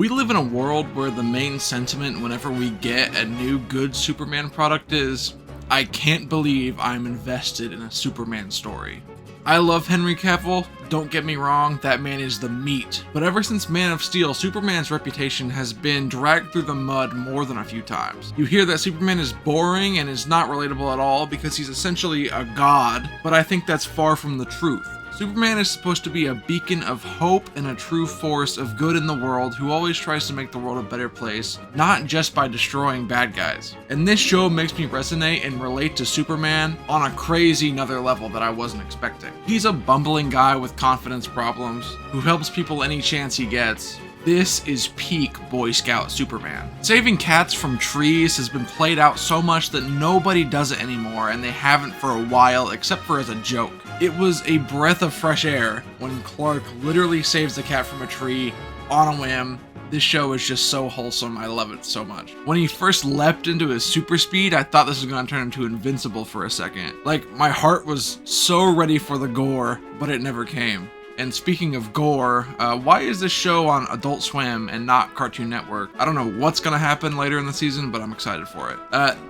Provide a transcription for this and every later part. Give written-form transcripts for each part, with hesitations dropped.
We live in a world where the main sentiment whenever we get a new good Superman product is, I can't believe I'm invested in a Superman story. I love Henry Cavill, don't get me wrong, that man is the meat. But ever since Man of Steel, Superman's reputation has been dragged through the mud more than a few times. You hear that Superman is boring and is not relatable at all because he's essentially a god, but I think that's far from the truth. Superman is supposed to be a beacon of hope and a true force of good in the world who always tries to make the world a better place, not just by destroying bad guys. And this show makes me resonate and relate to Superman on a crazy another level that I wasn't expecting. He's a bumbling guy with confidence problems who helps people any chance he gets. This is peak Boy Scout Superman. Saving cats from trees has been played out so much that nobody does it anymore, and they haven't for a while except for as a joke. It was a breath of fresh air when Clark literally saves the cat from a tree on a whim. This show is just so wholesome, I love it so much. When he first leapt into his super speed, I thought this was gonna turn into Invincible for a second. Like, my heart was so ready for the gore, but it never came. And speaking of gore, why is this show on Adult Swim and not Cartoon Network? I don't know what's gonna happen later in the season, but I'm excited for it.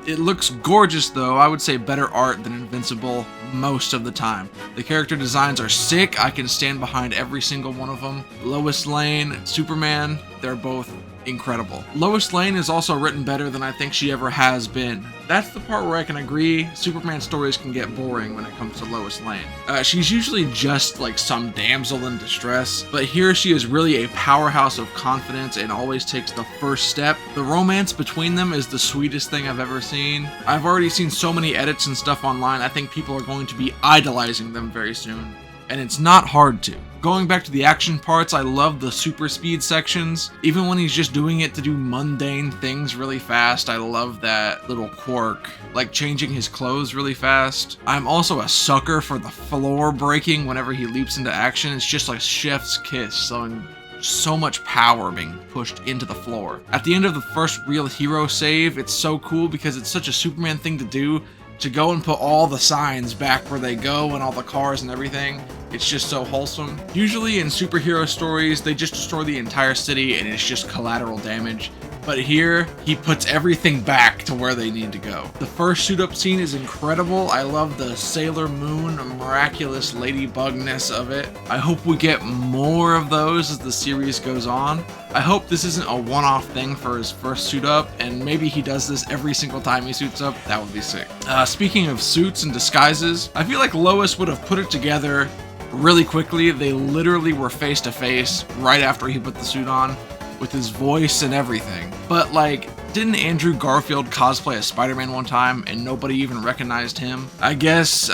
It looks gorgeous though. I would say better art than Invincible most of the time. The character designs are sick. I can stand behind every single one of them. Lois Lane, Superman, they're both incredible. Lois Lane is also written better than I think she ever has been. That's the part where I can agree Superman stories can get boring when it comes to Lois Lane. She's usually just like some damsel in distress, but here she is really a powerhouse of confidence and always takes the first step. The romance between them is the sweetest thing I've ever seen. I've already seen so many edits and stuff online, I think people are going to be idolizing them very soon. And it's not hard to. Going back to the action parts, I love the super speed sections. Even when he's just doing it to do mundane things really fast, I love that little quirk, like changing his clothes really fast. I'm also a sucker for the floor breaking whenever he leaps into action. It's just like chef's kiss, showing so much power being pushed into the floor. At the end of the first real hero save, it's so cool because it's such a Superman thing to do, to go and put all the signs back where they go and all the cars and everything. It's just so wholesome. Usually in superhero stories, they just destroy the entire city and it's just collateral damage. But here, he puts everything back to where they need to go. The first shoot-up scene is incredible. I love the Sailor Moon miraculous ladybugness of it. I hope we get more of those as the series goes on. I hope this isn't a one-off thing for his first suit-up, and maybe he does this every single time he suits up. That would be sick. Speaking of suits and disguises, I feel like Lois would have put it together really quickly. They literally were face to face right after he put the suit on, with his voice and everything. But like, didn't Andrew Garfield cosplay as Spider-Man one time and nobody even recognized him? I guess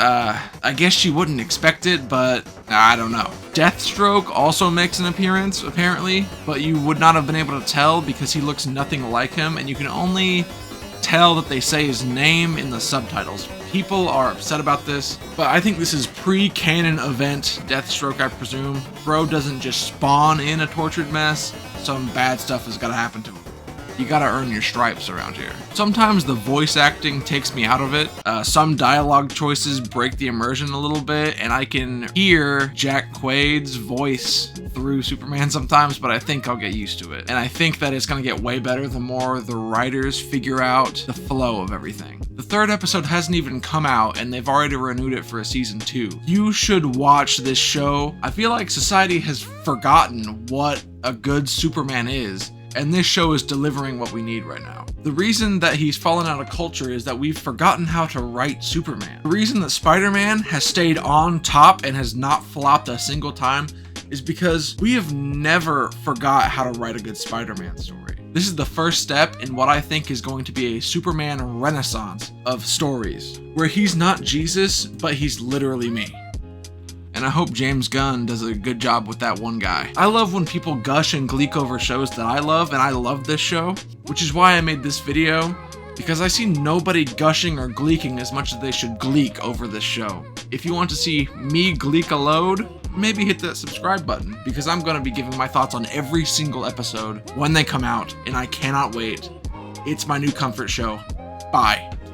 she wouldn't expect it, but I don't know. Deathstroke also makes an appearance, apparently, but you would not have been able to tell because he looks nothing like him, and you can only tell that they say his name in the subtitles. People are upset about this, but I think this is pre-canon event Deathstroke, I presume. Bro doesn't just spawn in a tortured mess. Some bad stuff has gotta happen to him. You gotta earn your stripes around here. Sometimes the voice acting takes me out of it. Some dialogue choices break the immersion a little bit, and I can hear Jack Quaid's voice through Superman sometimes, but I think I'll get used to it. And I think that it's gonna get way better the more the writers figure out the flow of everything. The third episode hasn't even come out, and they've already renewed it for a season 2. You should watch this show. I feel like society has forgotten what a good Superman is, and this show is delivering what we need right now. The reason that he's fallen out of culture is that we've forgotten how to write Superman. The reason that Spider-Man has stayed on top and has not flopped a single time is because we have never forgot how to write a good Spider-Man story. This is the first step in what I think is going to be a Superman renaissance of stories, where he's not Jesus, but he's literally me. And I hope James Gunn does a good job with that one guy. I love when people gush and gleek over shows that I love, and I love this show, which is why I made this video, because I see nobody gushing or gleeking as much as they should gleek over this show. If you want to see me gleek a load, maybe hit that subscribe button, because I'm going to be giving my thoughts on every single episode when they come out, and I cannot wait. It's my new comfort show. Bye.